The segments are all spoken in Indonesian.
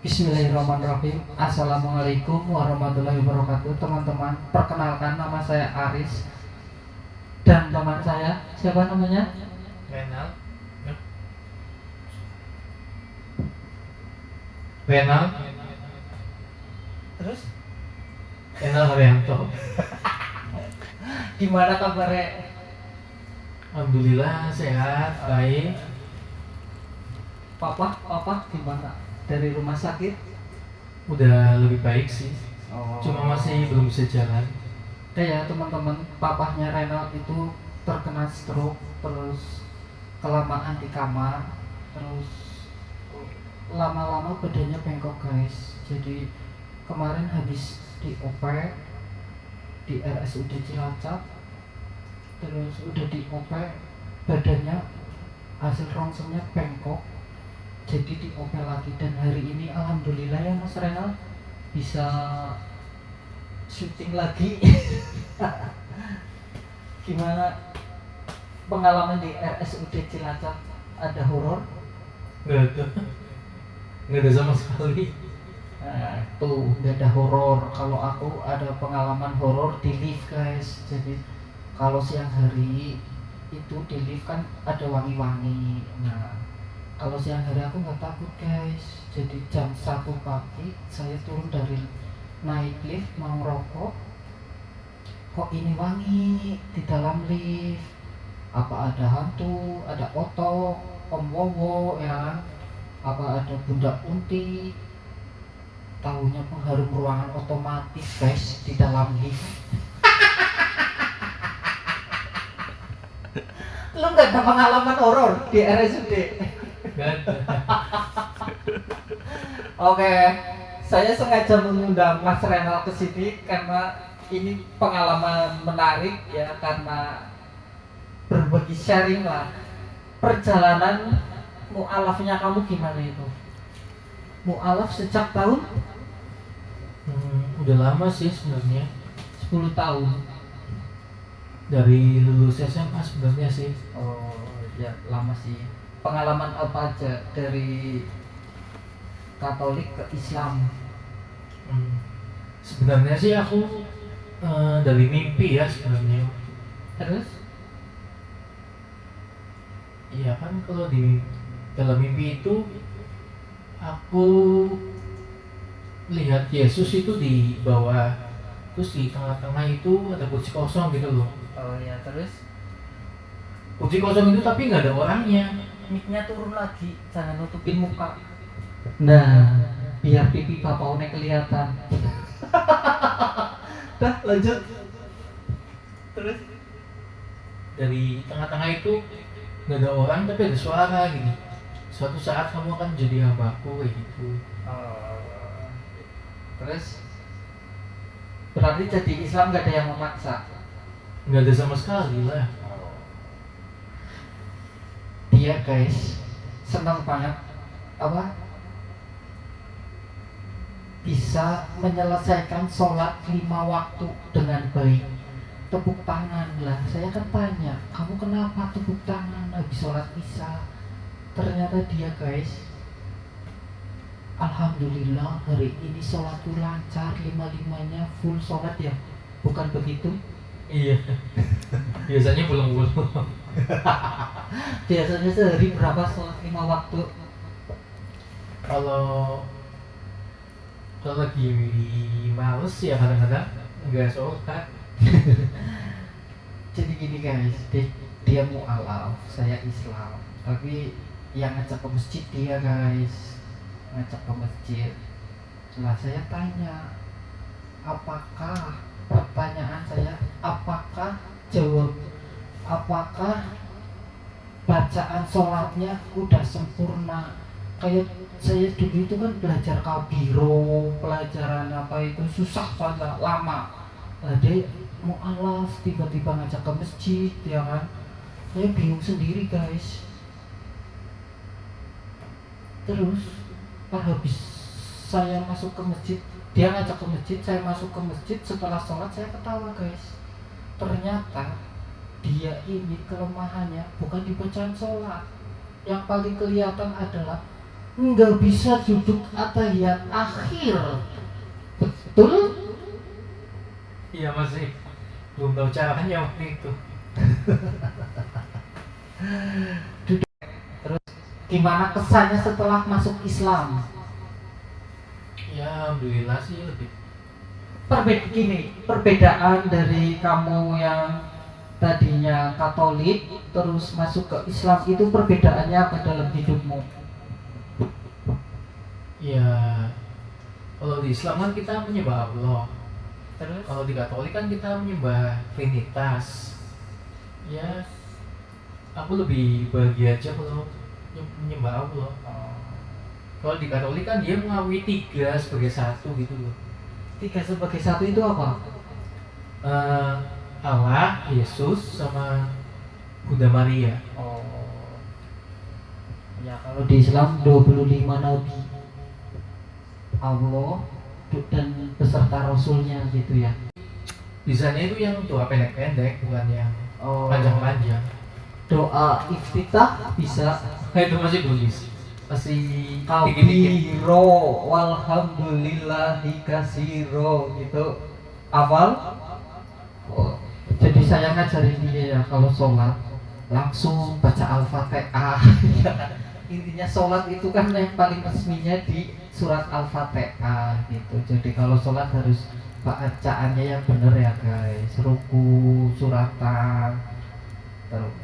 Bismillahirrahmanirrahim. Assalamualaikum warahmatullahi wabarakatuh. Teman-teman, perkenalkan nama saya Aris dan teman saya, siapa namanya? Renal. Renal. Terus Renal Haryanto. gimana kabarnya? Alhamdulillah sehat, baik. Papa gimana? Dari rumah sakit? Udah lebih baik sih. Oh. Cuma masih belum bisa jalan. Ya teman-teman, papahnya Renal itu terkena stroke, terus kelamaan di kamar, terus lama-lama badannya bengkok guys. Jadi kemarin habis dioper di RSUD Cilacap, terus udah dioper, badannya hasil rongsennya bengkok, jadi dioper lagi. Dan hari ini alhamdulillah ya Mas Renal bisa syuting lagi. Gimana pengalaman di RSUD Cilacap? Ada horor? Nggak ada sama sekali. Nah, tuh nggak ada horor. Kalau aku ada pengalaman horor di lift guys. Jadi kalau siang hari itu di lift kan ada wangi-wangi. Nah, kalau siang hari aku nggak takut guys. Jadi jam 1 pagi saya turun dari naik lift mau rokok, kok ini wangi di dalam lift. Apa ada hantu, ada otok, om wowo ya kan? Apa ada bunda unti? Tahunya pengharum ruangan otomatis guys di dalam lift. Lu nggak ada pengalaman horor di RSUD? Nggak ada. Oke, saya sengaja mengundang Mas Renal ke sini karena ini pengalaman menarik ya, karena berbagi sharing lah. Perjalanan mu'alafnya kamu gimana itu? Mu'alaf sejak tahun Udah lama sih sebenarnya. 10 tahun. Dari lulus SMA sebenarnya sih. Oh ya lama sih. Pengalaman apa aja dari Katolik ke Islam? Sebenarnya sih aku dari mimpi ya sebenarnya. Terus? Iya kan, kalau di dalam mimpi itu aku lihat Yesus itu di bawah, terus di tengah-tengah itu ada kursi kosong gitu loh. Oh ya, terus? Kursi kosong itu tapi nggak ada orangnya. Mic-nya turun lagi, jangan nutupin muka. Nah, biar pipi bapaunya kelihatan. Dah, lanjut. Terus? Dari tengah-tengah itu nggak ada orang tapi ada suara gini. Suatu saat kamu akan jadi hambaku kayak gitu. Oh. Terus? Berarti jadi Islam gak ada yang memaksa? Nggak ada sama sekali lah. Dia guys senang banget apa bisa menyelesaikan sholat 5 waktu dengan baik. Tepuk tangan lah. Saya kan tanya, kamu kenapa tepuk tangan habis sholat isya? Ternyata dia guys, alhamdulillah hari ini sholatku lancar, 5-5-nya full sholat ya. Bukan begitu? Iya. Biasanya bolong-bolong. Biasanya sehari berapa sholat 5 waktu? Kalau lagi males ya kadang-kadang nggak sholat. Jadi gini guys, dia mu'alaf, saya Islam, tapi yang ngajak ke masjid dia guys, ngajak ke masjid. Setelah saya tanya, apakah pertanyaan saya, apakah bacaan sholatnya udah sempurna? Kayak saya dulu itu kan belajar kabiro, pelajaran apa itu susah banget, lama. Dia mu'alaf tiba-tiba ngajak ke masjid ya kan, saya bingung sendiri guys. Terus pas habis saya masuk ke masjid, dia ngajak ke masjid, saya masuk ke masjid. Setelah sholat saya ketawa guys. Ternyata dia ini kelemahannya bukan di bacaan sholat. Yang paling kelihatan adalah nggak bisa duduk atahiyat akhir. Betul? Iya masih belum tahu caranya waktu itu. Terus gimana kesannya setelah masuk Islam? Ya alhamdulillah sih lebih. Perbedaan dari kamu yang tadinya Katolik terus masuk ke Islam itu perbedaannya apa dalam hidupmu? Ya kalau di Islam kan kita menyembah Allah. Terus? Kalau di Katolik kan kita menyembah Trinitas. Ya aku lebih bahagia aja kalau menyembah Allah. Kalau di Katolik kan dia mengakui 3 sebagai satu gitu loh. 3 sebagai satu itu apa? Allah, Yesus, sama Bunda Maria. Oh. Ya kalau di Islam 25 nabi Allah dan beserta rasulnya gitu ya. Bisanya itu yang doa pendek-pendek, bukan yang Oh. panjang-panjang. Doa iftitah bisa. Itu masih tulis. Masih dikit-dikit. Kabiro walhamdulillahi kasiro gitu. Awal. Oh. Jadi saya ngajarin dia ya kalau sholat langsung baca Al-Fatihah. Intinya sholat itu kan yang paling resminya di surat Al-Fatihah gitu. Jadi kalau sholat harus bacaannya yang benar ya guys. Ruku, suratan, terus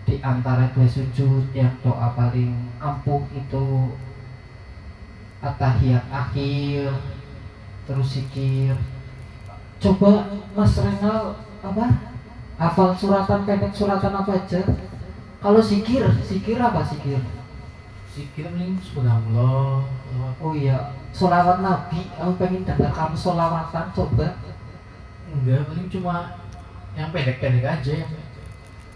di antara 2 sujud yang doa paling ampuh itu at-tahiyat akhir, terus zikir. Coba Mas Renal apa? Hafal suratan pendek, suratan apa aja? Kalau zikir apa zikir? Zikir paling subhanallah. Oh iya, sholawat Nabi. Aku pengen dengar kamu sholawatan, coba. Enggak, paling cuma yang pendek-pendek aja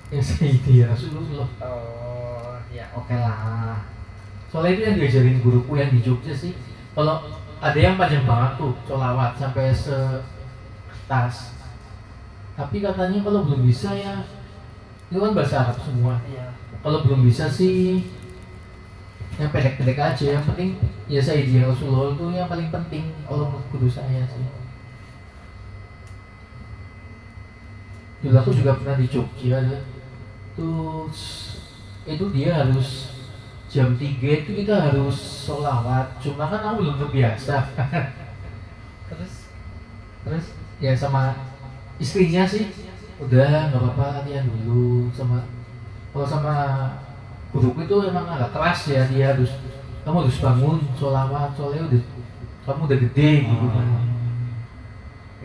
yang Sayyidi Rasulullah. Oh ya oke lah. Soalnya itu yang diajarin guruku yang di Jogja sih. Kalau ada yang panjang banget tuh sholawat sampai setas. Tapi katanya kalau belum bisa ya, itu kan bahasa Arab semua. Iya. Kalau belum bisa sih yang pendek-pendek aja. Yang penting ya Sayyidi Rasulullah itu yang paling penting kalau menurut guru saya sih. Dulu aku juga pernah di Jogja terus itu dia harus jam 3 itu kita harus sholawat, cuma kan aku belum terbiasa. terus ya sama istrinya sih udah nggak apa-apa latihan dulu. Kalau sama guruku itu emang agak keras ya, dia kamu harus bangun sholawat soalnya kamu udah gede gitu kan.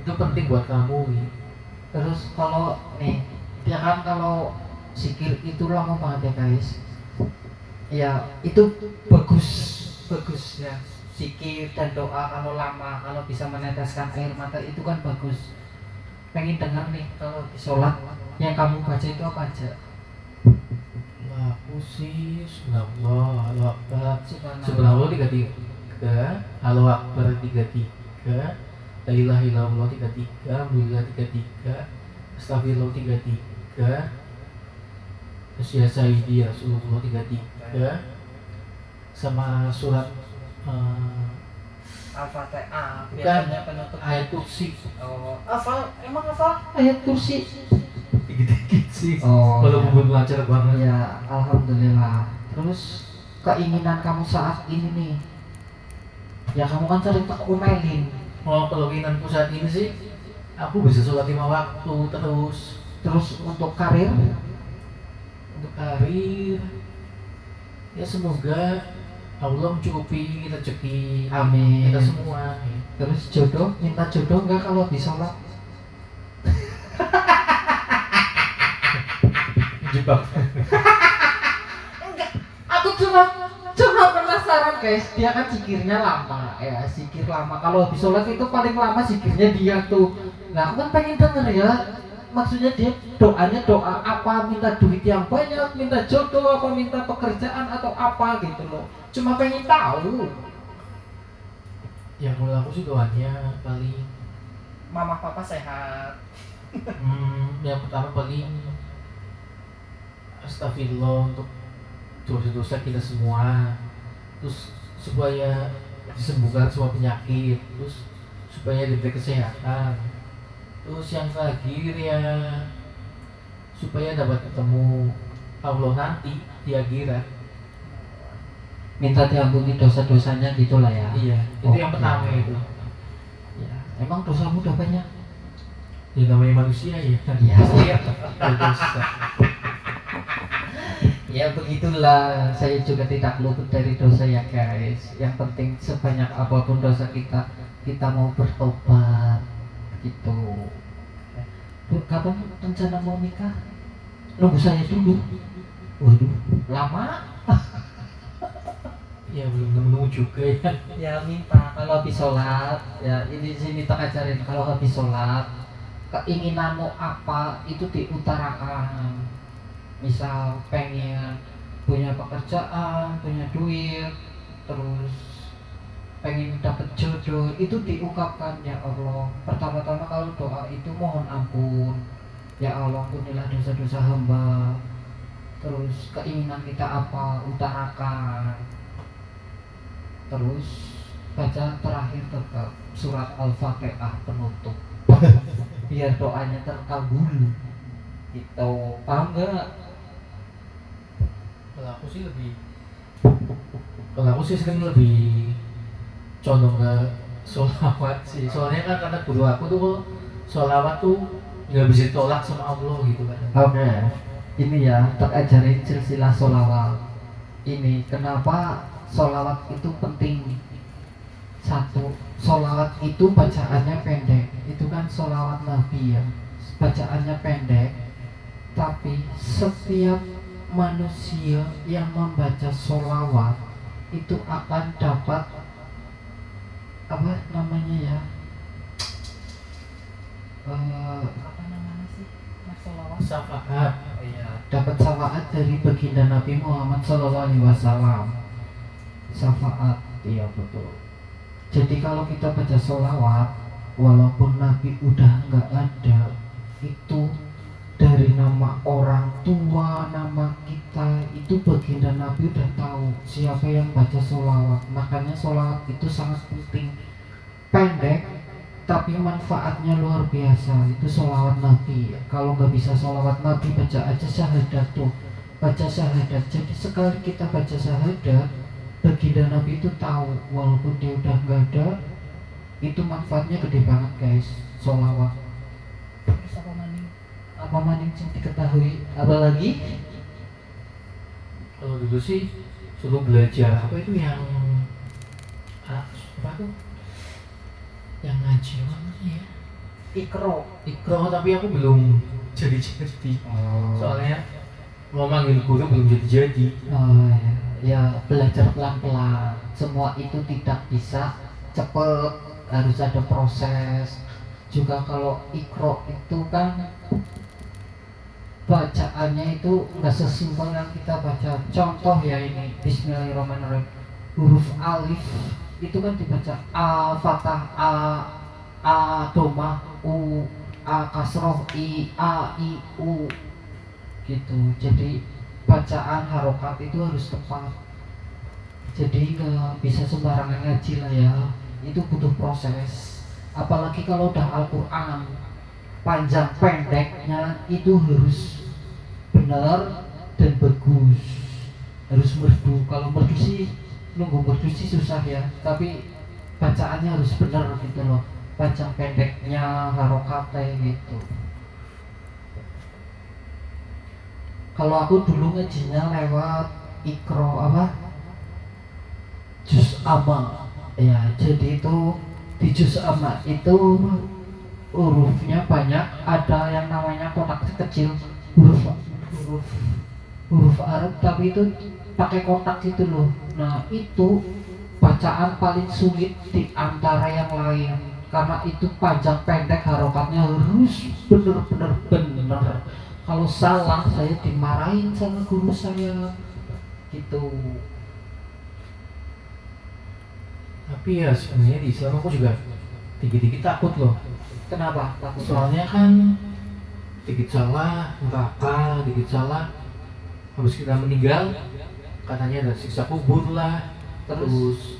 Itu penting buat kamu gitu. Terus kalau nih, ya kan kalau zikir itu lama banget ya guys. Ya itu bagus ya. Zikir dan doa kalau lama, kalau bisa meneteskan air mata itu kan bagus. Pengen dengar nih kalau di sholat yang kamu baca itu apa aja? Aku sih subhanallah, Allahu Akbar, Subhanallah. 33, Allahu Akbar 33, La ilaha illallah 33, Alhamdulillah 33, Astagfirullah 33, terus ya Sayyidi Rasulullah 33, sama surat Al-Fatihah. bukan, Biasanya penutup ayat kursi. Oh, emang hafal ayat kursi? Dikit-dikit sih. Oh, Kalau ya. belum lancar banget. Ya, alhamdulillah. Terus keinginan kamu saat ini nih, ya kamu kan sering tak omelin. Kalau keinginanku saat ini sih, aku bisa sholat 5 waktu terus. Terus untuk karir, Untuk karir, ya semoga Allah mencukupi rezeki amin. kita semua. Terus jodoh, minta jodoh enggak kalau di sholat? Jebak. Enggak, aku cuma penasaran guys. Dia kan zikirnya lama ya, zikir lama. Kalau di sholat itu paling lama zikirnya dia tuh. Nah aku kan pengen denger ya. Maksudnya dia doanya doa apa, minta duit yang banyak, minta jodoh apa, minta pekerjaan atau apa gitu loh. Cuma pengen tahu. Ya kalau aku sih doanya paling Mama papa sehat. yang pertama paling astagfirullah untuk dosa-dosa kita semua. terus supaya disembuhkan semua penyakit, terus supaya diberi kesehatan, terus yang terakhir ya supaya dapat ketemu Allah nanti di akhirat. Minta diampuni dosa-dosanya gitulah ya. Iya, itu yang pertama itu. Ya, emang dosamu udah banyak? Ya namanya manusia ya. Iya. Dosa. Ya begitulah, saya juga tidak luput dari dosa ya guys. Yang penting sebanyak apapun dosa kita, kita mau bertobat gitu. Kapan rencana mau nikah? Nunggu saya dulu. Waduh, lama? Ya belum nemu juga ya. Ya minta kalau habis sholat, ya ini sini tak ajarin kalau habis sholat keinginanmu apa itu diutarakan. Misal pengen punya pekerjaan, punya duit, terus pengen dapat jodoh, itu diungkapkan. Ya Allah, pertama-tama kalau doa itu mohon ampun, ya Allah ampunilah dosa-dosa hamba. Terus keinginan kita apa, utarakan. Terus baca terakhir tetap surat Al-Fatihah penutup biar doanya terkabul gitu. Paham gak? Kalau aku sih sering lebih condong ke sholawat sih. Soalnya kan kata guru aku tuh kalau sholawat tuh nggak bisa ditolak sama Allah gitu kan. Oke, ini ya terajarin silsilah sholawat. Ini kenapa sholawat itu penting. Satu, sholawat itu bacaannya pendek. Itu kan sholawat Nabi ya, bacaannya pendek. Tapi setiap manusia yang membaca sholawat itu akan dapat apa namanya ya, apa namanya sih, sholawat Syafaat. ya, dapat syafaat dari baginda Nabi Muhammad SAW. Syafaat, iya betul. Jadi kalau kita baca sholawat, walaupun Nabi udah nggak ada, itu dari nama orang tua, nama kita, itu baginda Nabi udah tahu siapa yang baca sholawat. Makanya sholawat itu sangat penting. Pendek, tapi manfaatnya luar biasa. Itu sholawat Nabi. Kalau nggak bisa sholawat Nabi, baca aja syahadat tuh. Baca syahadat. Jadi sekali kita baca syahadat, baginda Nabi itu tahu walaupun dia udah nggak ada, itu manfaatnya gede banget guys. Sholawat. Terus apa maning yang diketahui? Apalagi Kalau dulu sih suruh belajar apa itu yang apa tuh? Yang ngaji apa sih ya? Ikro, tapi aku belum jadi. Soalnya mau manggil guru belum jadi. Oh ya, belajar pelan-pelan. Semua itu tidak bisa cepet, harus ada proses. Juga kalau ikro itu kan bacaannya itu nggak sesimpel yang kita baca. Contoh ya ini, Bismillahirrahmanirrahim. Huruf alif itu kan dibaca a fathah, a domah, u, a kasroh, i, a, i, u gitu. Jadi bacaan harokat itu harus tepat. Jadi nggak bisa sembarangan ngaji lah ya. Itu butuh proses. Apalagi kalau udah Al-Quran, panjang pendeknya itu harus benar dan bagus, harus merdu. Kalau merdu sih, nunggu merdu sih susah ya, tapi bacaannya harus benar gitu loh. Panjang pendeknya, harokatnya gitu. Kalau aku dulu ngajinya lewat ikro apa, juz amma ya. Jadi itu di juz amma itu hurufnya banyak, ada yang namanya kotak kecil, huruf Arab tapi itu pakai kotak itu loh. Nah itu bacaan paling sulit di antara yang lain karena itu panjang pendek, harokatnya harus bener. Kalau salah saya dimarahin sama guru saya gitu. Tapi ya sebenarnya di Islam aku juga dikit-dikit takut loh. Kenapa takut? Soalnya kan dikit salah neraka, dikit salah habis kita meninggal katanya ada siksa kubur lah, terus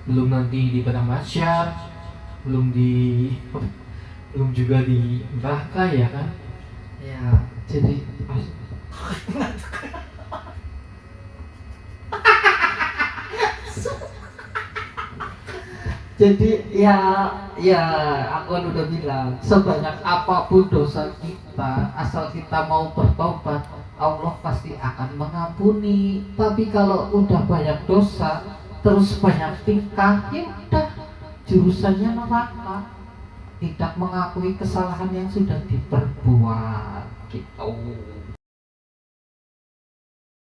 belum nanti di padang mahsyar, belum belum juga di neraka ya kan. Ya, jadi jadi ya aku kan udah bilang, sebanyak apapun dosa kita, asal kita mau bertobat, Allah pasti akan mengampuni. Tapi kalau udah banyak dosa terus banyak tingkah, ya udah jurusannya neraka, tidak mengakui kesalahan yang sudah diperbuat gitu.